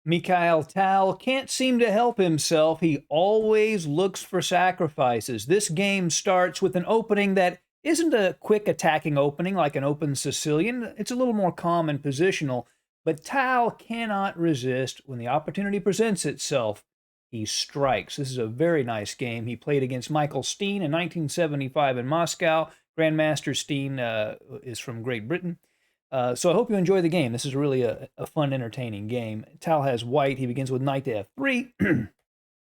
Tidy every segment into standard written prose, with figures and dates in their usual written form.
Mikhail Tal can't seem to help himself. He always looks for sacrifices. This game starts with an opening that isn't a quick attacking opening like an open Sicilian. It's a little more calm and positional, but Tal cannot resist when the opportunity presents itself. He strikes. This is a very nice game. He played against Michael Steen in 1975 in Moscow. Grandmaster Steen is from Great Britain. So I hope you enjoy the game. This is really a fun, entertaining game. Tal has white. He begins with knight to f3,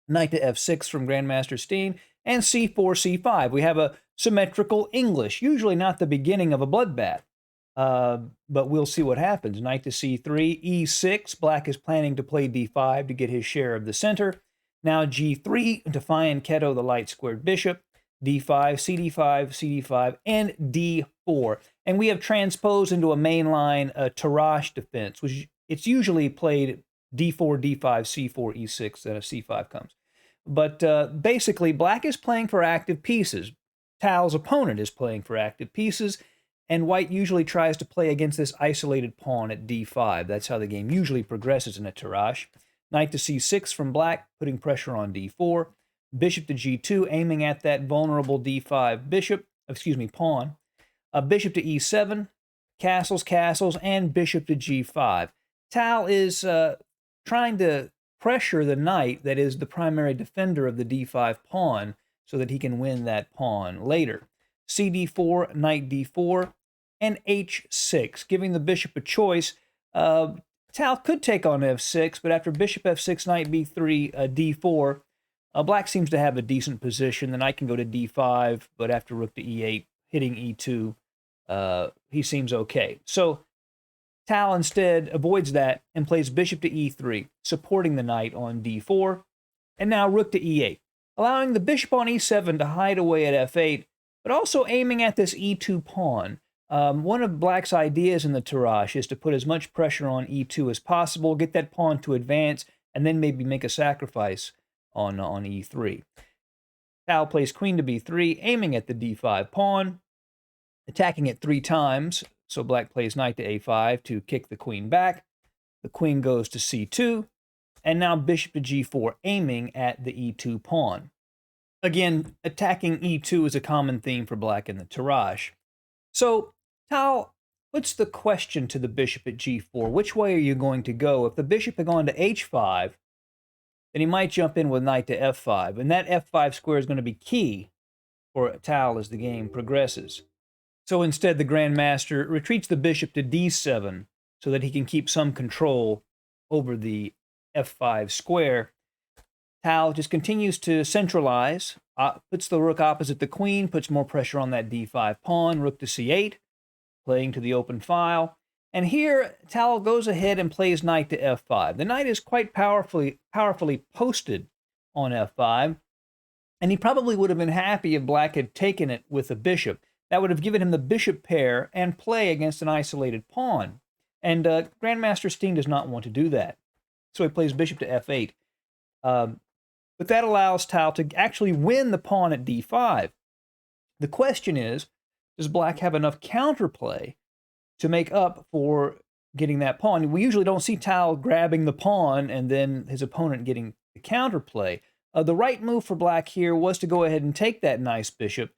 knight to f6 from Grandmaster Steen, and c4, c5. We have a symmetrical English, usually not the beginning of a bloodbath. But we'll see what happens. Knight to c3, e6. Black is planning to play d5 to get his share of the center. Now g3 to find Keto the light squared bishop. d5, cd5, cd5, and d4. And we have transposed into a mainline Tarrasch defense, which it's usually played d4, d5, c4, e6, then a c5 comes. But basically, black is playing for active pieces. Tal's opponent is playing for active pieces, and white usually tries to play against this isolated pawn at d5. That's how the game usually progresses in a Tarrasch. Knight to c6 from black, putting pressure on d4. Bishop to g2, aiming at that vulnerable d5 pawn. Bishop to e7, castles, castles, and bishop to g5. Tal is trying to pressure the knight that is the primary defender of the d5 pawn so that he can win that pawn later. cd4, knight d4, and h6, giving the bishop a choice. Tal could take on f6, but after bishop f6, knight b3, d4, black seems to have a decent position. The knight can go to d5, but after rook to e8, hitting e2, he seems okay. So Tal instead avoids that and plays bishop to e3, supporting the knight on d4, and now rook to e8, allowing the bishop on e7 to hide away at f8, but also aiming at this e2 pawn. One of black's ideas in the Tarrasch is to put as much pressure on e2 as possible, get that pawn to advance, and then maybe make a sacrifice on e3. Tal plays queen to b3, aiming at the d5 pawn, attacking it 3 times. So black plays knight to a5 to kick the queen back. The queen goes to c2, and now bishop to g4, aiming at the e2 pawn. Again, attacking e2 is a common theme for black in the Tarrasch. So Tal puts the question to the bishop at g4. Which way are you going to go? If the bishop had gone to h5, then he might jump in with knight to f5, and that f5 square is going to be key for Tal as the game progresses. So instead, the Grandmaster retreats the bishop to d7 so that he can keep some control over the f5 square. Tal just continues to centralize, puts the rook opposite the queen, puts more pressure on that d5 pawn, rook to c8, playing to the open file. And here, Tal goes ahead and plays knight to f5. The knight is quite powerfully posted on f5, and he probably would have been happy if black had taken it with a bishop. That would have given him the bishop pair and play against an isolated pawn. And Grandmaster Steen does not want to do that. So he plays bishop to f8. But that allows Tal to actually win the pawn at d5. The question is, does black have enough counterplay to make up for getting that pawn? We usually don't see Tal grabbing the pawn and then his opponent getting the counterplay. The right move for black here was to go ahead and take that nice bishop.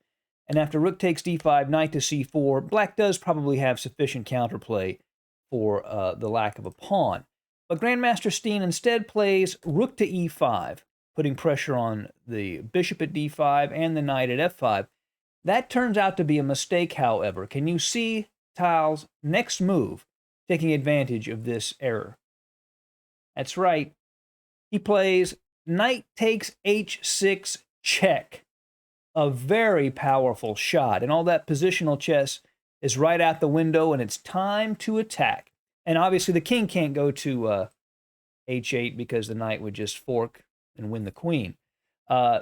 And after rook takes d5, knight to c4, black does probably have sufficient counterplay for the lack of a pawn. But Grandmaster Steen instead plays rook to e5, putting pressure on the bishop at d5 and the knight at f5. That turns out to be a mistake, however. Can you see Tal's next move taking advantage of this error? That's right. He plays knight takes h6 check. A very powerful shot, and all that positional chess is right out the window, and it's time to attack. And obviously the king can't go to h8 because the knight would just fork and win the queen.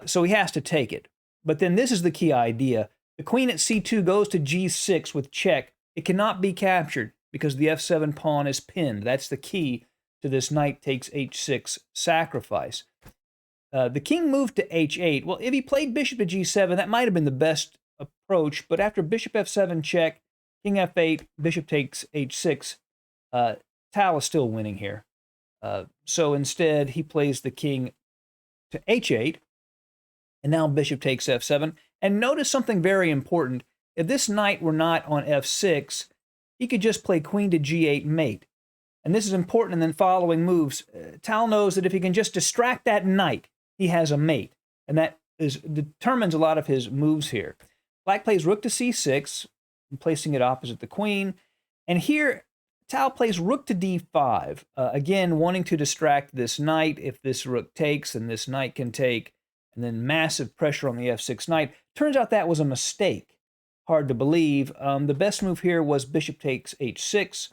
So he has to take it. But then this is the key idea. The queen at c2 goes to g6 with check. It cannot be captured because the f7 pawn is pinned. That's the key to this knight takes h6 sacrifice. The king moved to h8. Well, if he played bishop to g7, that might have been the best approach. But after bishop f7 check, king f8, bishop takes h6, Tal is still winning here. So instead, he plays the king to h8, and now bishop takes f7. And notice something very important. If this knight were not on f6, he could just play queen to g8 mate. And this is important in the following moves. Tal knows that if he can just distract that knight, he has a mate. And that determines a lot of his moves here. Black plays rook to c6, placing it opposite the queen. And here, Tal plays rook to d5, again, wanting to distract this knight. If this rook takes, then this knight can take, and then massive pressure on the f6 knight. Turns out that was a mistake. Hard to believe. The best move here was bishop takes h6,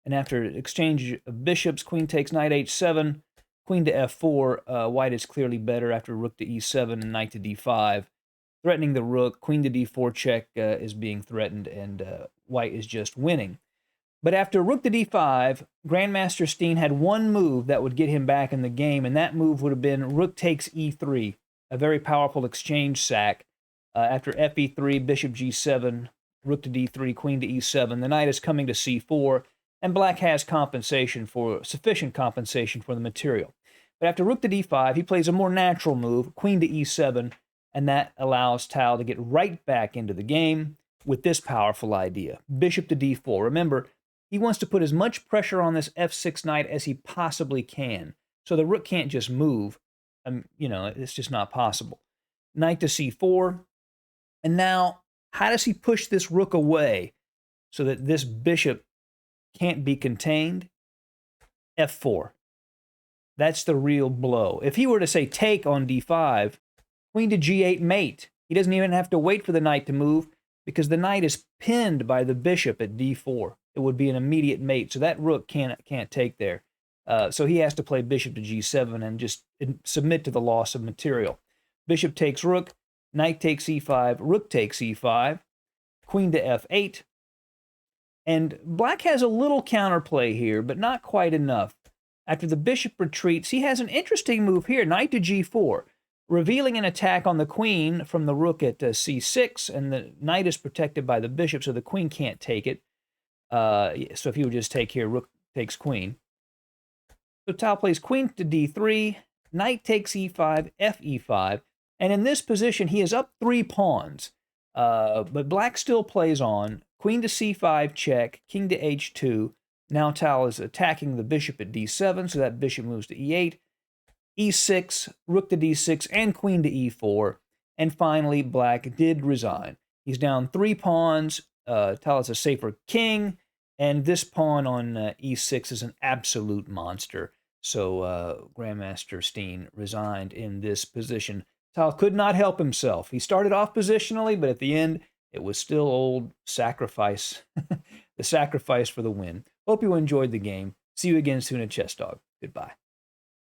and after exchange of bishops, queen takes knight h7, queen to f4. White is clearly better after rook to e7 and knight to d5. Threatening the rook, queen to d4 check is being threatened, and white is just winning. But after rook to d5, Grandmaster Steen had one move that would get him back in the game, and that move would have been rook takes e3, a very powerful exchange sack. After fe3, bishop g7, rook to d3, queen to e7, the knight is coming to c4, and black has sufficient compensation for the material. But after rook to d5, he plays a more natural move, queen to e7, and that allows Tal to get right back into the game with this powerful idea, bishop to d4. Remember, he wants to put as much pressure on this f6 knight as he possibly can. So the rook can't just move. It's just not possible. Knight to c4. And now, how does he push this rook away so that this bishop can't be contained? f4. That's the real blow. If he were to say take on d5, queen to g8 mate. He doesn't even have to wait for the knight to move because the knight is pinned by the bishop at d4. It would be an immediate mate, so that rook can't take there. So he has to play bishop to g7 and just submit to the loss of material. Bishop takes rook, knight takes e5, rook takes e5, queen to f8. And black has a little counterplay here, but not quite enough. After the bishop retreats, he has an interesting move here, knight to g4, revealing an attack on the queen from the rook at c6, and the knight is protected by the bishop, so the queen can't take it. So if he would just take here, rook takes queen. So Tal plays queen to d3, knight takes e5, fe5, and in this position, he is up 3 pawns. But black still plays on. Queen to c5 check, king to h2. Now Tal is attacking the bishop at d7, so that bishop moves to e8. e6, rook to d6, and queen to e4. And finally, black did resign. He's down 3 pawns. Tal is a safer king, and this pawn on e6 is an absolute monster. So Grandmaster Steen resigned in this position. Tal could not help himself. He started off positionally, but at the end, it was still old sacrifice, the sacrifice for the win. Hope you enjoyed the game. See you again soon at Chess Dog. Goodbye.